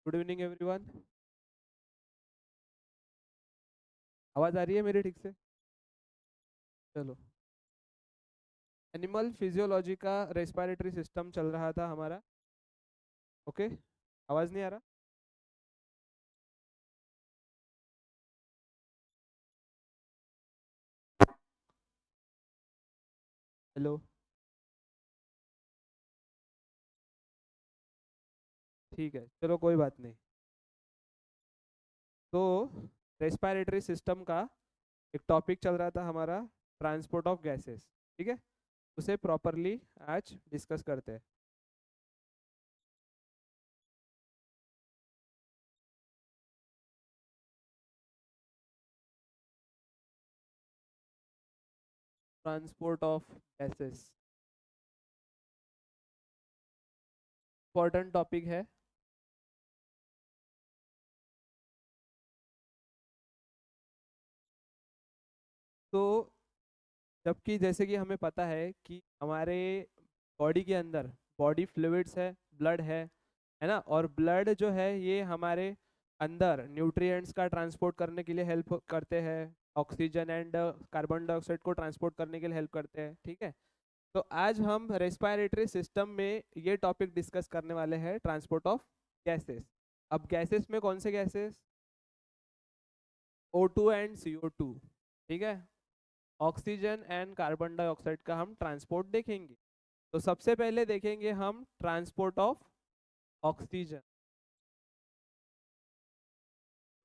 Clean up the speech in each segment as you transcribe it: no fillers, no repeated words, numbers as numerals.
Good evening everyone. आवाज़ आ रही है मेरी ठीक से? चलो। एनिमल फिजियोलॉजी का रेस्पिरेटरी सिस्टम चल रहा था हमारा। ओके। आवाज़ नहीं आ रहा? हेलो। ठीक है, चलो कोई बात नहीं। तो रेस्पिरेटरी सिस्टम का एक टॉपिक चल रहा था हमारा, ट्रांसपोर्ट ऑफ गैसेस। ठीक है, उसे प्रॉपरली आज डिस्कस करते हैं। Transport of gases important topic है। तो जबकि जैसे कि हमें पता है कि हमारे बॉडी के अंदर बॉडी फ्लूइड्स है, ब्लड है ना। और ब्लड जो है ये हमारे अंदर न्यूट्रिएंट्स का ट्रांसपोर्ट करने के लिए हेल्प करते हैं, ऑक्सीजन एंड कार्बन डाइऑक्साइड को ट्रांसपोर्ट करने के लिए हेल्प करते हैं। ठीक है, तो आज हम रेस्पिरेटरी सिस्टम में ये टॉपिक डिस्कस करने वाले हैं, ट्रांसपोर्ट ऑफ गैसेस। अब गैसेस में कौन से गैसेस? O2 and CO2। ठीक है, ऑक्सीजन एंड कार्बन डाइऑक्साइड का हम ट्रांसपोर्ट देखेंगे। तो सबसे पहले देखेंगे हम transport of oxygen.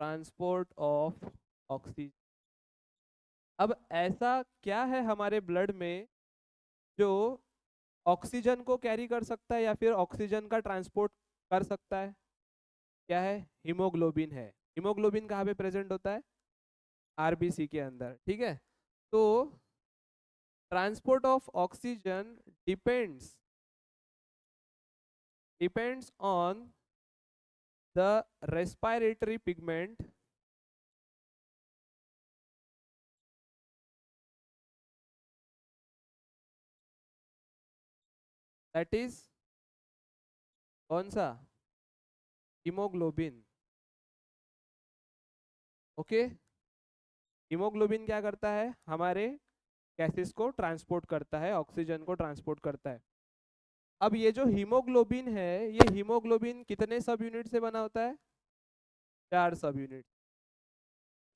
Transport of oxygen. अब ऐसा क्या है हमारे ब्लड में जो ऑक्सीजन को कैरी कर सकता है या फिर ऑक्सीजन का ट्रांसपोर्ट कर सकता है? क्या है? हीमोग्लोबिन है। हीमोग्लोबिन कहाँ पे प्रेजेंट होता है? आरबीसी के अंदर। ठीक है, तो transport of oxygen depends depends on the respiratory pigment that is कौन सा? हीमोग्लोबिन। ओके, हीमोग्लोबिन क्या करता है? हमारे गैसेस को ट्रांसपोर्ट करता है, ऑक्सीजन को ट्रांसपोर्ट करता है। अब ये जो हीमोग्लोबिन है, ये हीमोग्लोबिन कितने सब यूनिट से बना होता है? 4 सब यूनिट।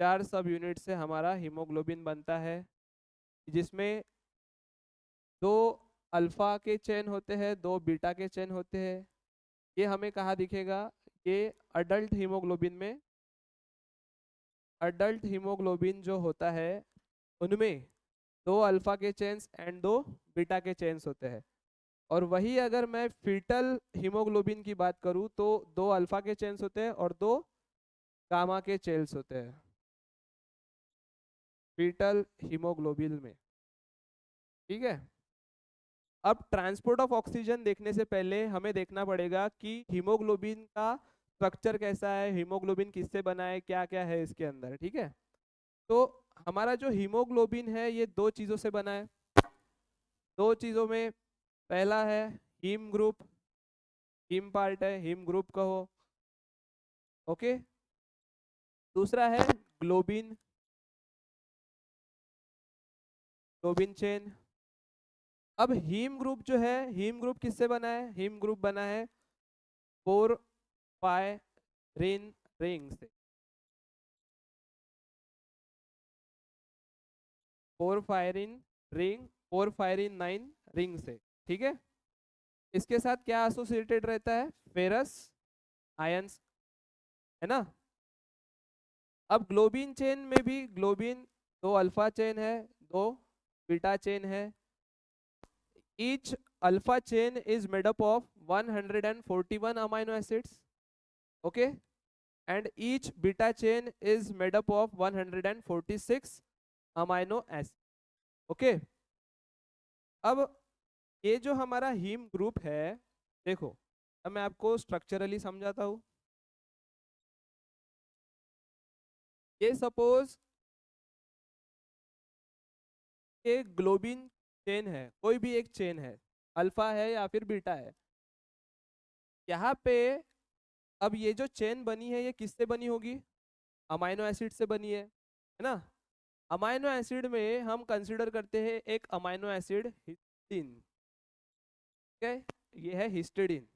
4 सब यूनिट से हमारा हीमोग्लोबिन बनता है, जिसमें 2 अल्फा के चेन होते हैं, 2 बीटा के चेन होते हैं। ये हमें कहाँ दिखेगा? ये अडल्ट हीमोग्लोबिन में। अडल्ट हीमोग्लोबिन जो होता है उनमें 2 अल्फा के चेन्स एंड 2 बीटा के चेन्स होते हैं। और वही अगर मैं फीटल हीमोग्लोबिन की बात करूं तो 2 अल्फा के चेन्स होते हैं और 2 गामा के चेन्स होते हैं फीटल हीमोग्लोबिन में। ठीक है, अब ट्रांसपोर्ट ऑफ ऑक्सीजन देखने से पहले हमें देखना पड़ेगा कि हीमोग्लोबिन का स्ट्रक्चर कैसा है, हीमोग्लोबिन किससे बना है, क्या क्या है इसके अंदर। ठीक है, तो हमारा जो हीमोग्लोबिन है ये 2 चीज़ों से बना है। 2 चीज़ों में पहला है हीम ग्रुप, हीम पार्ट है, हीम ग्रुप कहो। ओके, दूसरा है ग्लोबिन, ग्लोबिन चेन। अब हीम ग्रुप जो है, हीम ग्रुप किससे बना है? हीम ग्रुप बना है पोरफायरिन रिंग से। पोरफायरिन रिंग, पोरफायरिन 9 रिंग से। ठीक है, इसके साथ क्या एसोसिएटेड रहता है? फेरस आयंस, है ना। अब ग्लोबिन चेन में भी ग्लोबिन 2 अल्फा चेन है, 2 बीटा चेन है। Each alpha chain is made up of 141 amino acids. Okay, and each beta chain is made up of 146 amino acid. Okay, अब ये जो हमारा हीम ग्रुप है, देखो अब मैं आपको स्ट्रक्चरली समझाता हूँ। ये सपोज ये ग्लोबिन चेन है, कोई भी एक चेन है, अल्फा है या फिर बीटा है। यहाँ पे अब ये जो चेन बनी है ये किससे बनी होगी? अमाइनो एसिड से बनी है ना? अमाइनो एसिड में हम कंसिडर करते हैं एक अमाइनो एसिड हिस्टीडीन। ठीक है, ये है हिस्टीडीन।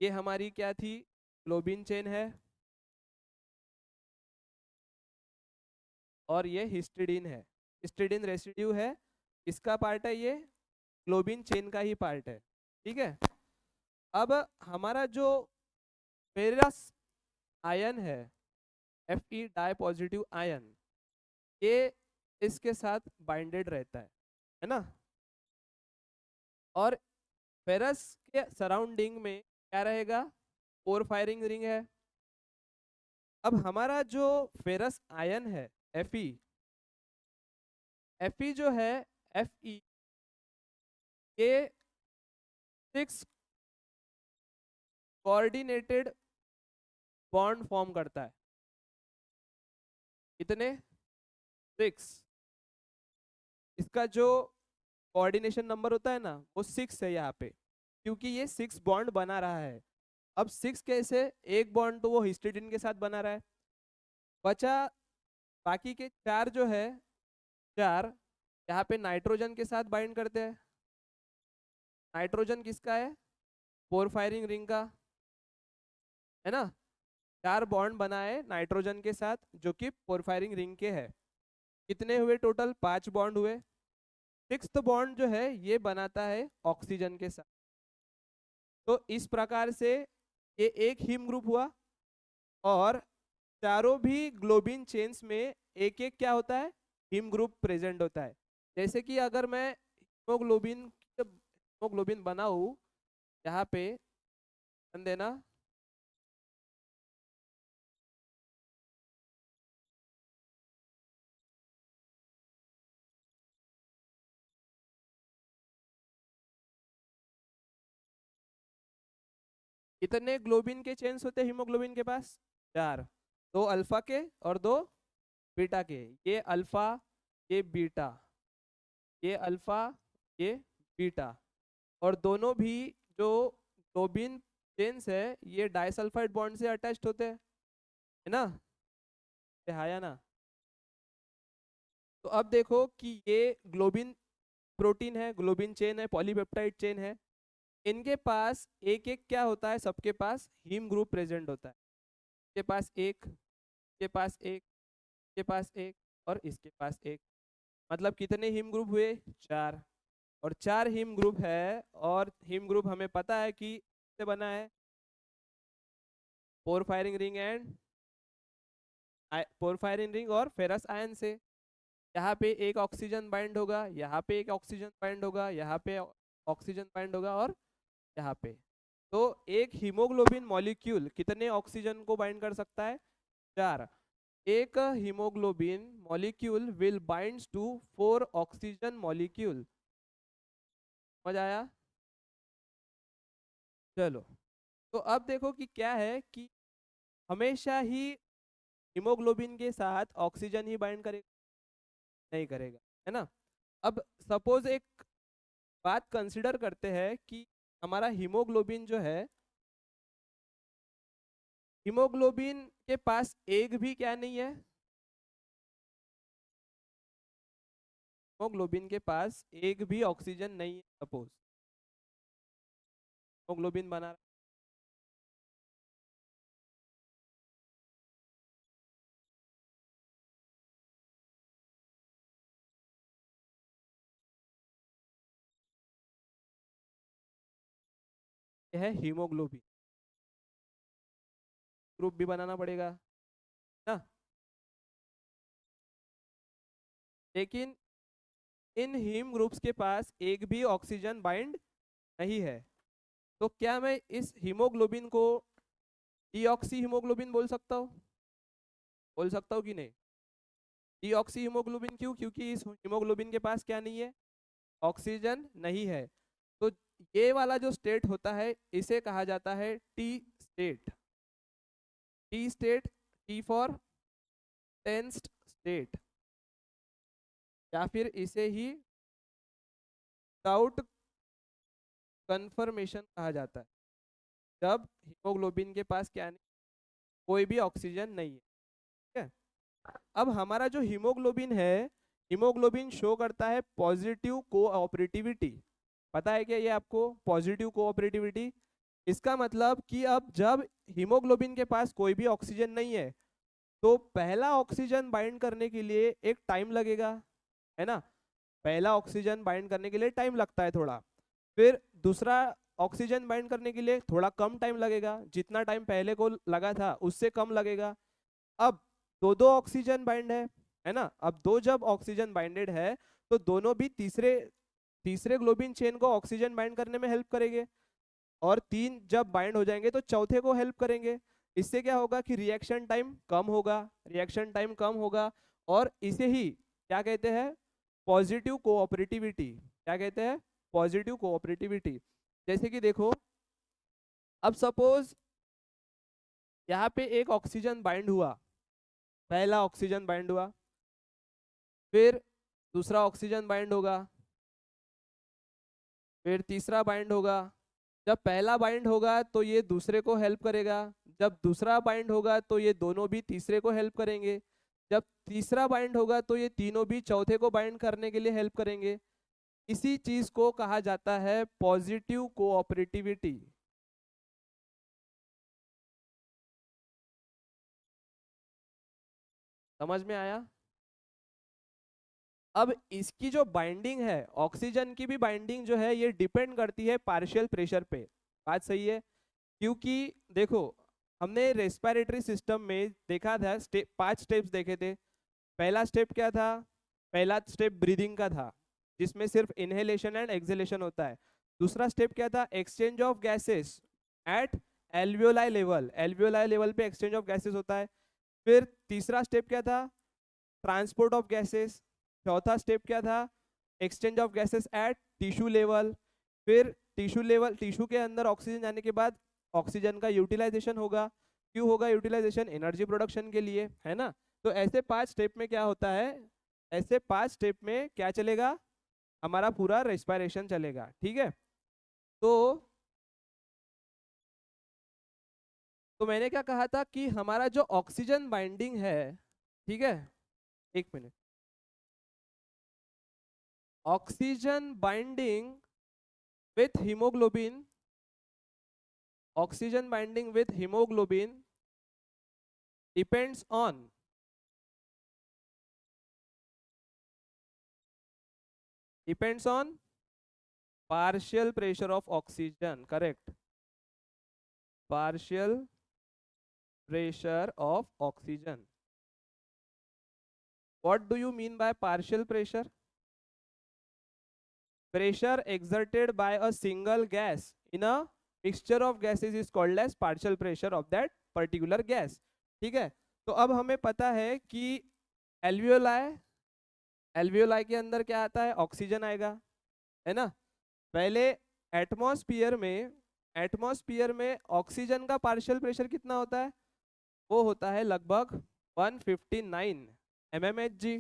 ये हमारी क्या थी? ग्लोबिन चेन है, और ये हिस्टीडीन है। हिस्टीडीन रेसिड्यू है, किसका पार्ट है ये? ग्लोबिन चेन का ही पार्ट है। ठीक है, अब हमारा जो फेरस आयन है, Fe डाई पॉजिटिव आयन, ये इसके साथ बाइंडेड रहता है ना? और फेरस के सराउंडिंग में क्या रहेगा? पोर फायरिंग रिंग है। अब हमारा जो फेरस आयन है Fe, Fe जो है, Fe ये 6 कोऑर्डिनेटेड बॉन्ड फॉर्म करता है। कितने? 6। इसका जो कोऑर्डिनेशन नंबर होता है ना, वो 6 है यहाँ पे, क्योंकि ये 6 बॉन्ड बना रहा है। अब 6 कैसे? एक बॉन्ड तो वो हिस्टीडीन के साथ बना रहा है, बचा बाकी के 4 जो है, 4 यहाँ पे नाइट्रोजन के साथ बाइंड करते हैं। नाइट्रोजन किसका है? पोर फायरिंग रिंग का, है ना? 4 बॉन्ड बनाए नाइट्रोजन के साथ जो कि पोर फायरिंग रिंग के है। कितने हुए टोटल? 5 बॉन्ड हुए। 6th बॉन्ड जो है ये बनाता है ऑक्सीजन के साथ। तो इस प्रकार से ये एक हीम ग्रुप हुआ, और चारों भी ग्लोबिन चेन्स में एक एक क्या होता है? हीम ग्रुप प्रेजेंट होता है। जैसे कि अगर मैं हीमोग्लोबिन बनाऊं, यहाँ पे ध्यान देना, कितने ग्लोबिन के चेन्स होते हैं हीमोग्लोबिन के पास? 4। 2 अल्फा के और 2 बीटा के। ये अल्फा, ये बीटा, ये अल्फा, ये बीटा, और दोनों भी जो ग्लोबिन चेन्स है ये डाइसल्फाइड बॉन्ड से अटैच्ड होते हैं, है ना? ये है ना? तो अब देखो कि ये ग्लोबिन प्रोटीन है, ग्लोबिन चेन है, पॉलीपेप्टाइड चेन है। इनके पास एक एक क्या होता है? सबके पास हीम ग्रुप प्रेजेंट होता है। इसके पास एक, इसके पास एक, इसके पास एक, और इसके पास एक। मतलब कितने हीम ग्रुप हुए? 4। और 4 हीम ग्रुप है, और हीम ग्रुप हमें पता है कि से बना है porphyrin ring and porphyrin ring और फेरस आयन से। यहाँ पे एक ऑक्सीजन बाइंड होगा, यहाँ पे एक ऑक्सीजन बाइंड होगा, यहाँ पे ऑक्सीजन बाइंड होगा, और यहाँ पे। तो एक हीमोग्लोबिन मॉलिक्यूल कितने ऑक्सीजन को बाइंड कर सकता है? 4। एक haemoglobin molecule will binds to 4 oxygen molecule. समझ आया? चलो, तो अब देखो कि क्या है कि हमेशा ही हीमोग्लोबिन के साथ ऑक्सीजन ही बाइंड करेगा? नहीं करेगा, है ना? अब सपोज एक बात कंसिडर करते हैं कि हमारा हीमोग्लोबिन जो है, हीमोग्लोबिन के पास एक भी क्या नहीं है? हीमोग्लोबिन के पास एक भी ऑक्सीजन नहीं है। सपोज हीमोग्लोबिन बना रहा है हीमोग्लोबिन, ग्रुप भी बनाना पड़ेगा ना? लेकिन इन हीम ग्रुप्स के पास एक भी ऑक्सीजन बाइंड नहीं है। तो क्या मैं इस हीमोग्लोबिन को डीऑक्सी हीमोग्लोबिन बोल सकता हूँ? बोल सकता हूँ कि नहीं? डीऑक्सी हीमोग्लोबिन क्यों? क्योंकि इस हीमोग्लोबिन के पास क्या नहीं है? ऑक्सीजन नहीं है। तो ये वाला जो स्टेट होता है इसे कहा जाता है T state. T state, T for tensed state, या फिर इसे ही विदाउट कन्फर्मेशन कहा जाता है। जब हीमोग्लोबिन के पास क्या नहीं, कोई भी ऑक्सीजन नहीं है। ठीक है, अब हमारा जो हीमोग्लोबिन है, हीमोग्लोबिन शो करता है पॉजिटिव कोऑपरेटिविटी। पता है क्या ये आपको, पॉजिटिव कोऑपरेटिविटी? इसका मतलब कि अब जब हीमोग्लोबिन के पास कोई भी ऑक्सीजन नहीं है तो पहला ऑक्सीजन बाइंड करने के लिए एक टाइम लगेगा, है ना। पहला ऑक्सीजन बाइंड करने के लिए टाइम लगता है थोड़ा, फिर दूसरा ऑक्सीजन बाइंड करने के लिए थोड़ा कम टाइम लगेगा, जितना टाइम पहले को लगा था उससे कम लगेगा। अब दो दो ऑक्सीजन बाइंड है ना। अब दो जब ऑक्सीजन बाइंडेड है तो दोनों भी तीसरे तीसरे ग्लोबिन चेन को ऑक्सीजन बाइंड करने में हेल्प करेंगे, और तीन जब बाइंड हो जाएंगे तो चौथे को हेल्प करेंगे। इससे क्या होगा कि रिएक्शन टाइम कम होगा, रिएक्शन टाइम कम होगा, और इसे ही क्या कहते हैं, पॉजिटिव कोऑपरेटिविटी। क्या कहते हैं, पॉजिटिव कोऑपरेटिविटी। जैसे कि देखो, अब सपोज यहाँ पे एक ऑक्सीजन बाइंड हुआ, पहला ऑक्सीजन बाइंड हुआ, फिर दूसरा ऑक्सीजन बाइंड होगा, फिर तीसरा बाइंड होगा। जब पहला बाइंड होगा तो ये दूसरे को हेल्प करेगा, जब दूसरा बाइंड होगा तो ये दोनों भी तीसरे को हेल्प करेंगे, जब तीसरा बाइंड होगा तो ये तीनों भी चौथे को बाइंड करने के लिए हेल्प करेंगे। इसी चीज को कहा जाता है पॉजिटिव कोऑपरेटिविटी। समझ में आया? अब इसकी जो बाइंडिंग है, ऑक्सीजन की भी बाइंडिंग जो है ये डिपेंड करती है पार्शियल प्रेशर पे। बात सही है, क्योंकि देखो हमने रेस्पिरेटरी सिस्टम में देखा था, 5 स्टेप्स देखे थे। पहला स्टेप क्या था, पहला स्टेप ब्रीदिंग का था, जिसमें सिर्फ इनहेलेशन एंड एक्सहेलेशन होता है। दूसरा स्टेप क्या था, exchange of gases at alveoli level, alveoli level पे एक्सचेंज ऑफ गैसेस होता है। फिर तीसरा स्टेप क्या था, ट्रांसपोर्ट ऑफ गैसेस। चौथा स्टेप क्या था, exchange of gases at tissue level. फिर टिश्यू लेवल, टिश्यू के अंदर ऑक्सीजन जाने के बाद ऑक्सीजन का यूटिलाइजेशन होगा। क्यों होगा यूटिलाइजेशन, एनर्जी प्रोडक्शन के लिए, है ना। तो ऐसे 5 स्टेप में क्या होता है, ऐसे 5 स्टेप में क्या चलेगा, हमारा पूरा रेस्पिरेशन चलेगा। ठीक है, तो मैंने क्या कहा था कि हमारा जो ऑक्सीजन बाइंडिंग है, ठीक है, एक minute, oxygen binding with hemoglobin, oxygen binding with hemoglobin depends on partial pressure of oxygen. Correct, partial pressure of oxygen. What do you mean by partial pressure? Pressure exerted by a single gas in a mixture of gases is called as partial pressure of that particular gas. ठीक है, तो अब हमें पता है कि alveoli, alveoli के अंदर क्या आता है, ऑक्सीजन आएगा, है ना। पहले एटमॉस्फेयर में ऑक्सीजन का पार्शियल प्रेशर कितना होता है, वो होता है लगभग 159 mmHg।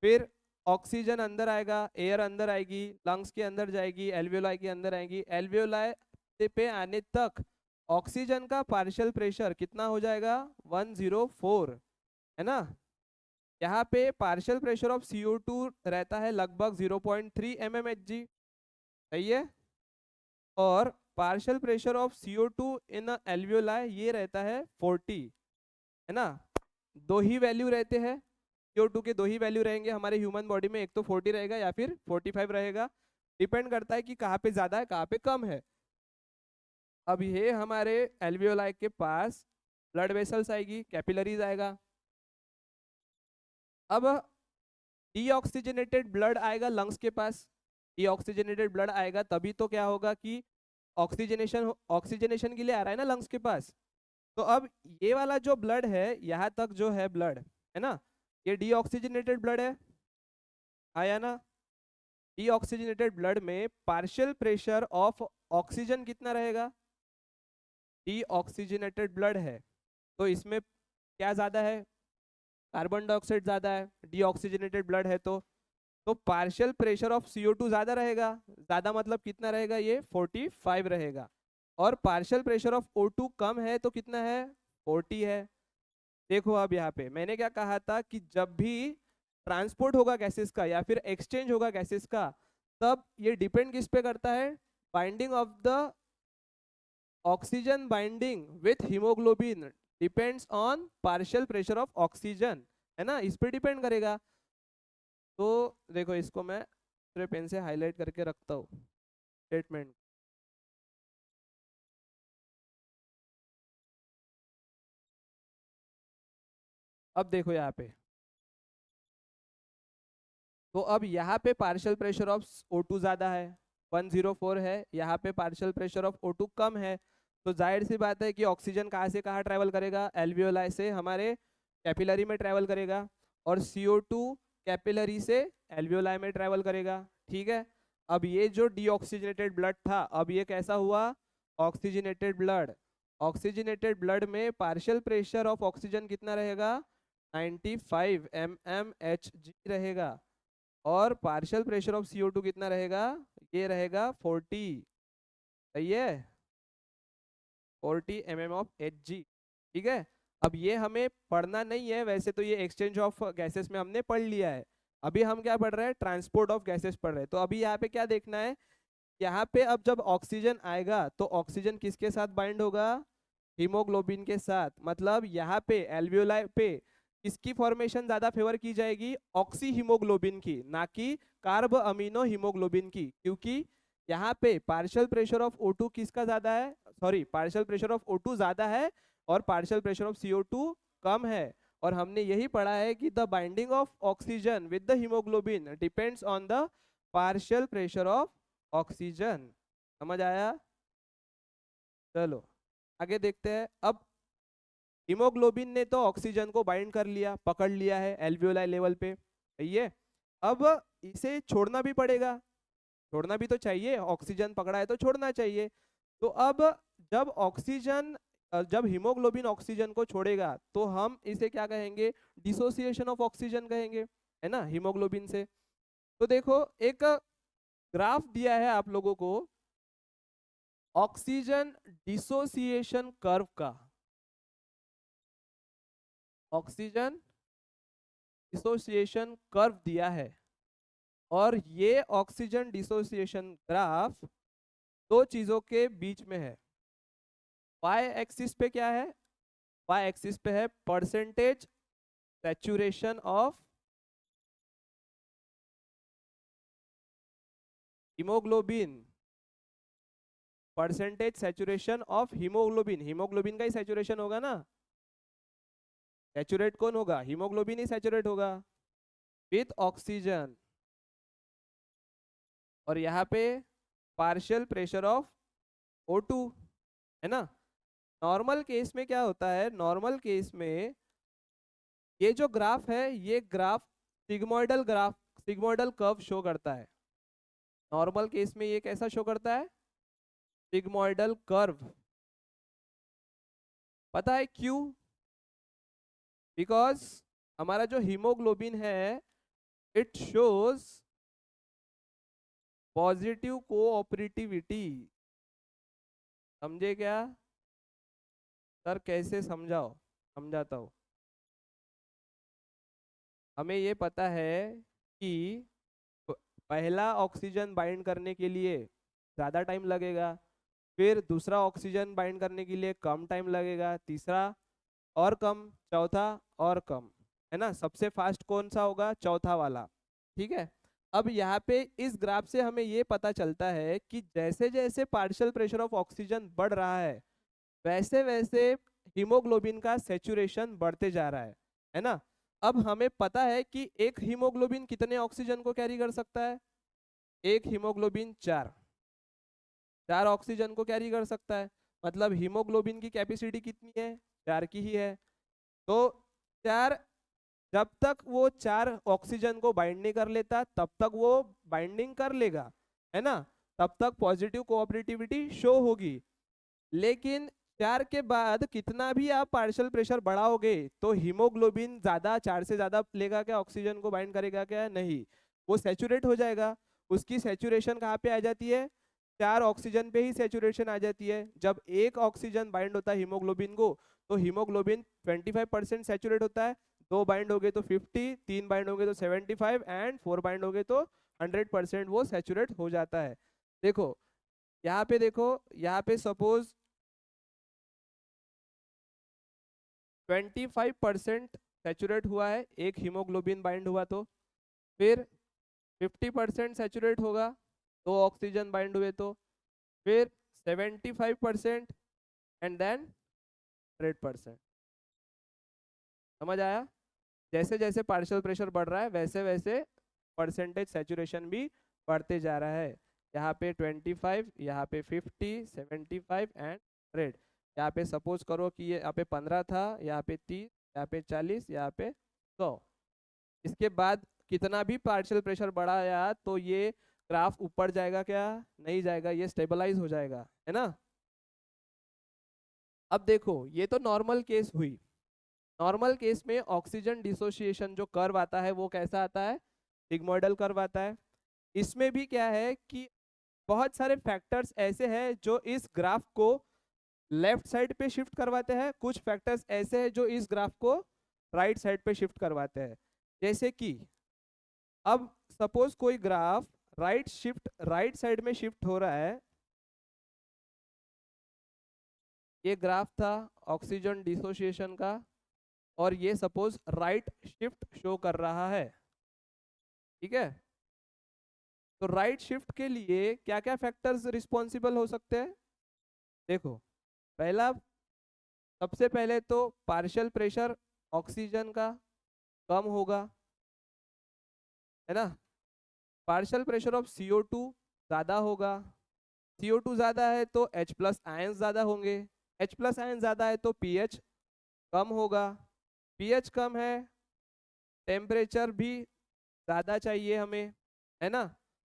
फिर ऑक्सीजन अंदर आएगा, एयर अंदर आएगी, लंग्स के अंदर जाएगी, एल्वियोलाई के अंदर आएगी। एल्वियोलाई पे आने तक ऑक्सीजन का पार्शियल प्रेशर कितना हो जाएगा, 104, है ना। यहाँ पे पार्शियल प्रेशर ऑफ CO2 रहता है लगभग 0.3 mmHg, सही है। और partial pressure of CO2 in alveoli ये रहता है 40, है ना। दो ही वैल्यू रहते हैं, CO2 के दो ही वैल्यू रहेंगे हमारे ह्यूमन बॉडी में, एक तो 40 रहेगा या फिर 45 रहेगा, डिपेंड करता है कि कहाँ पे ज्यादा है कहाँ पे कम है। अब ये हमारे एल्वियोलाई के पास ब्लड वेसल्स आएगी, कैपिलरीज आएगा। अब डीऑक्सीजनेटेड ब्लड आएगा लंग्स के पास, डीऑक्सीजनेटेड ब्लड आएगा तभी तो क्या होगा कि ऑक्सीजनेशन के लिए आ रहा है ना लंग्स के पास। तो अब ये वाला जो ब्लड है, यहाँ तक जो है ब्लड, है ना, ये डीऑक्सीजनेटेड ब्लड है, आया ना। डीऑक्सीजनेटेड ब्लड में पार्शियल प्रेशर ऑफ ऑक्सीजन कितना रहेगा, डीऑक्सीजनेटेड ब्लड है तो इसमें क्या ज्यादा है, कार्बन डाइऑक्साइड ज्यादा है, डीऑक्सीजनेटेड ब्लड है तो पार्शियल प्रेशर ऑफ CO2 ज्यादा रहेगा। ज्यादा मतलब कितना रहेगा, ये 45 रहेगा। और पार्शियल प्रेशर ऑफ O2 कम है तो कितना है 40 है। देखो अब यहाँ पे मैंने क्या कहा था कि जब भी ट्रांसपोर्ट होगा गैसेस का या फिर एक्सचेंज होगा गैसेस का, तब ये डिपेंड किस पे करता है, binding of the oxygen binding with haemoglobin depends on partial pressure of oxygen, है ना, इस पे डिपेंड करेगा। तो देखो इसको मैं दूसरे पेन से हाईलाइट करके रखता हूँ स्टेटमेंट। अब देखो यहाँ पे, तो अब यहाँ पे पार्शियल प्रेशर ऑफ O2 ज्यादा है 104 है, यहाँ पे पार्शियल प्रेशर ऑफ O2 कम है। तो जाहिर सी बात है कि ऑक्सीजन कहाँ से कहाँ ट्रेवल करेगा, एल्वियोलाई से हमारे कैपिलरी में ट्रेवल करेगा, और CO2 कैपिलरी से एल्वियोलाई में ट्रेवल करेगा। ठीक है, अब ये जो डीऑक्सीजनेटेड ब्लड था, अब ये कैसा हुआ, ऑक्सीजनेटेड ब्लड। ऑक्सीजनेटेड ब्लड में पार्शियल प्रेशर ऑफ ऑक्सीजन कितना रहेगा 95 mmHg रहेगा, और पार्शियल प्रेशर ऑफ CO2 कितना रहेगा, ये रहेगा 40, सही है, 40 mm ऑफ Hg। ठीक है, अब ये हमें पढ़ना नहीं है, वैसे तो ये एक्सचेंज ऑफ गैसेस में हमने पढ़ लिया है। अभी हम क्या पढ़ रहे हैं, ट्रांसपोर्ट ऑफ गैसेस पढ़ रहे हैं। तो अभी यहाँ पे क्या देखना है, यहाँ पे अब जब ऑक्सीजन आएगा तो ऑक्सीजन किसके साथ बाइंड होगा, हीमोग्लोबिन के साथ। मतलब यहाँ पे एल्वियोलाई पे किसकी फॉर्मेशन ज्यादा फेवर की जाएगी, ऑक्सी हीमोग्लोबिन की, ना कि कार्ब अमीनो हीमोग्लोबिन की, क्योंकि यहाँ पे पार्शियल प्रेशर ऑफ O2 किसका ज्यादा है, sorry partial pressure of O2 ज्यादा है और पार्शियल प्रेशर ऑफ CO2 कम है। और हमने यही पढ़ा है कि the binding of oxygen with the haemoglobin depends on the partial pressure of oxygen. समझ आया, चलो आगे देखते हैं। अब हीमोग्लोबिन ने तो ऑक्सीजन को बाइंड कर लिया, पकड़ लिया है एल्वियोलाई लेवल पे, सही है। अब इसे छोड़ना भी पड़ेगा, छोड़ना भी तो चाहिए, ऑक्सीजन पकड़ा है तो छोड़ना चाहिए। तो अब जब ऑक्सीजन जब हीमोग्लोबिन ऑक्सीजन को छोड़ेगा तो हम इसे क्या कहेंगे, डिसोसिएशन ऑफ ऑक्सीजन कहेंगे, है ना, हीमोग्लोबिन से। तो देखो एक ग्राफ दिया है आप लोगों को ऑक्सीजन डिसोसिएशन कर्व का, ऑक्सीजन डिसोसिएशन कर्व दिया है, और ये ऑक्सीजन डिसोसिएशन ग्राफ दो चीजों के बीच में है। वाई एक्सिस पे क्या है, वाई एक्सिस पे है percentage saturation of haemoglobin, percentage saturation of haemoglobin, haemoglobin का ही सैचुरेशन होगा ना, सैचुरेट कौन होगा, हीमोग्लोबिन ही सैचुरेट होगा विथ ऑक्सीजन। और यहाँ पे पार्शियल प्रेशर ऑफ O2, है ना। नॉर्मल केस में क्या होता है, नॉर्मल केस में ये जो ग्राफ है, ये graph sigmoidal graph, sigmoidal curve show करता है। नॉर्मल केस में ये कैसा शो करता है, सिग्मोइडल कर्व। पता है क्यों, बिकॉज हमारा जो हीमोग्लोबिन है इट शोज पॉजिटिव कोऑपरेटिविटी। समझे क्या सर, कैसे समझाओ, समझाता हूँ। हमें ये पता है कि पहला ऑक्सीजन बाइंड करने के लिए ज़्यादा टाइम लगेगा, फिर दूसरा ऑक्सीजन बाइंड करने के लिए कम टाइम लगेगा, तीसरा और कम, चौथा और कम, है ना। सबसे फास्ट कौन सा होगा, चौथा वाला। ठीक है, अब यहाँ पे इस ग्राफ से हमें ये पता चलता है कि जैसे जैसे पार्शियल प्रेशर ऑफ ऑक्सीजन बढ़ रहा है वैसे वैसे हीमोग्लोबिन का सैचुरेशन बढ़ते जा रहा है ना। अब हमें पता है कि एक हीमोग्लोबिन कितने ऑक्सीजन को कैरी कर सकता है, एक हीमोग्लोबिन चार ऑक्सीजन को कैरी कर सकता है। मतलब हीमोग्लोबिन की कैपेसिटी कितनी है, 4 की ही है। तो 4, जब तक वो 4 ऑक्सीजन को बाइंड नहीं कर लेता तब तक वो बाइंडिंग कर लेगा, है ना, तब तक पॉजिटिव कोऑपरेटिविटी शो होगी। लेकिन 4 के बाद कितना भी आप पार्शियल प्रेशर बढ़ाओगे तो हीमोग्लोबिन ज्यादा, 4 से ज्यादा लेगा क्या, ऑक्सीजन को बाइंड करेगा क्या, नहीं, वो सैचुरेट हो जाएगा। उसकी सैचुरेशन कहाँ पे आ जाती है, 4 ऑक्सीजन पे ही सैचुरेशन आ जाती है। जब एक ऑक्सीजन बाइंड होता है हीमोग्लोबिन को, तो हीमोग्लोबिन 25% सैचुरेट होता है। 2 बाइंड हो गए तो 50, 3 बाइंड हो गए तो 75 एंड 4 बाइंड हो गए तो 100% वो सैचुरेट हो जाता है। देखो यहाँ पे सपोज 25% सैचुरेट हुआ है, एक हीमोग्लोबिन बाइंड हुआ तो फिर 50% सैचुरेट होगा, 2 ऑक्सीजन बाइंड हुए तो फिर 75% एंड देन 100%। समझ आया? जैसे जैसे पार्शियल प्रेशर बढ़ रहा है वैसे वैसे परसेंटेज सैचुरेशन भी बढ़ते जा रहा है। यहाँ पे 25, यहाँ पे 50, 75 एंड 100। यहाँ पे सपोज करो कि ये यहाँ पे 15 था, यहाँ पे 30, यहाँ पे 40, यहाँ पे 100। इसके बाद कितना भी पार्शियल प्रेशर बढ़ाया तो ये ग्राफ ऊपर जाएगा क्या? नहीं जाएगा, ये स्टेबलाइज हो जाएगा, है ना। अब देखो ये तो नॉर्मल केस हुई। नॉर्मल केस में ऑक्सीजन डिसोसिएशन जो कर्व आता है वो कैसा आता है? सिग्मोइडल कर्व आता है। इसमें भी क्या है कि बहुत सारे फैक्टर्स ऐसे हैं जो इस ग्राफ को लेफ्ट साइड पे शिफ्ट करवाते हैं, कुछ फैक्टर्स ऐसे हैं जो इस ग्राफ को राइट साइड पे शिफ्ट करवाते हैं। जैसे कि अब सपोज कोई ग्राफ राइट साइड में शिफ्ट हो रहा है। ये ग्राफ था ऑक्सीजन डिसोसिएशन का और ये सपोज राइट शिफ्ट शो कर रहा है, ठीक है। तो राइट शिफ्ट के लिए क्या क्या फैक्टर्स रिस्पॉन्सिबल हो सकते हैं? देखो पहला, सबसे पहले तो पार्शियल प्रेशर ऑक्सीजन का कम होगा, है ना। पार्शियल प्रेशर ऑफ CO2 ज़्यादा होगा। CO2 ज़्यादा है तो H+ आयंस ज़्यादा होंगे। H+ आयन ज़्यादा है तो pH कम होगा। pH कम है, टेम्परेचर भी ज़्यादा चाहिए हमें, है ना।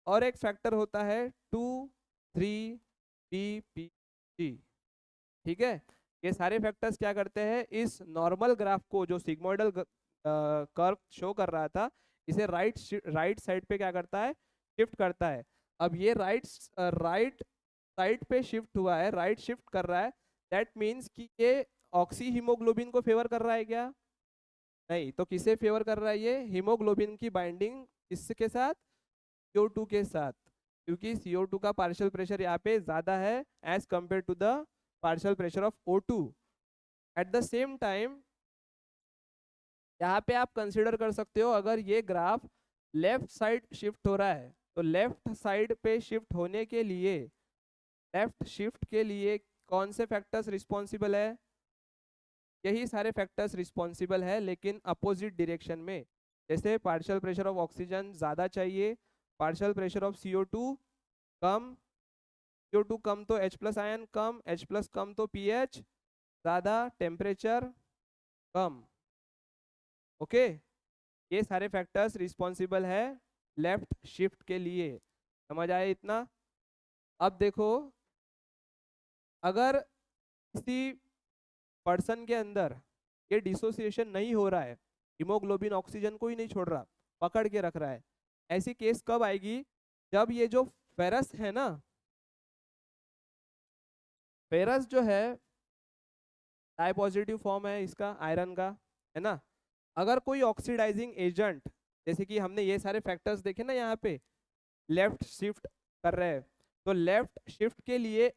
और एक फैक्टर होता है 2, 3 ppg, ठीक है। ये सारे फैक्टर्स क्या करते हैं, इस नॉर्मल ग्राफ को जो सिग्मोइडल कर्व शो कर रहा था, इसे राइट साइड पे क्या करता है? शिफ्ट करता है। अब ये राइट साइड पे शिफ्ट हुआ है, राइट शिफ्ट कर रहा है, दैट मीन्स कि ये ऑक्सी हीमोग्लोबिन को फेवर कर रहा है क्या? नहीं। तो किसे फेवर कर रहा है? ये हीमोग्लोबिन की बाइंडिंग किसके साथ? CO2 के साथ, क्योंकि CO2 का पार्शियल प्रेशर यहाँ पे ज्यादा है as compare to the partial pressure of O2। At the same time यहाँ पे आप कंसिडर कर सकते हो, अगर ये ग्राफ लेफ्ट साइड शिफ्ट हो रहा है तो लेफ्ट साइड पे शिफ्ट होने के लिए, लेफ्ट शिफ्ट के लिए कौन से फैक्टर्स रिस्पॉन्सिबल है? यही सारे फैक्टर्स रिस्पॉन्सिबल है, लेकिन अपोजिट डायरेक्शन में। जैसे पार्शियल प्रेशर ऑफ ऑक्सीजन ज़्यादा चाहिए, partial pressure of CO2 come, CO2 कम तो H+ आयन कम, H+ कम तो pH ज़्यादा, टेम्परेचर कम। ओके, ये सारे फैक्टर्स रिस्पॉन्सिबल है लेफ्ट शिफ्ट के लिए। समझ आया इतना? अब देखो, अगर किसी पर्सन के अंदर ये डिसोसिएशन नहीं हो रहा है, हीमोग्लोबिन ऑक्सीजन को ही नहीं छोड़ रहा, पकड़ के रख रहा है, ऐसी केस कब आएगी? जब ये जो फेरस है ना, फेरस जो है डाई पॉजिटिव फॉर्म है इसका आयरन का, है ना। अगर कोई ऑक्सीडाइजिंग एजेंट, जैसे कि हमने ये सारे फैक्टर्स देखे ना यहाँ पे, लेफ्ट शिफ्ट कर रहे हैं, तो लेफ्ट शिफ्ट के लिए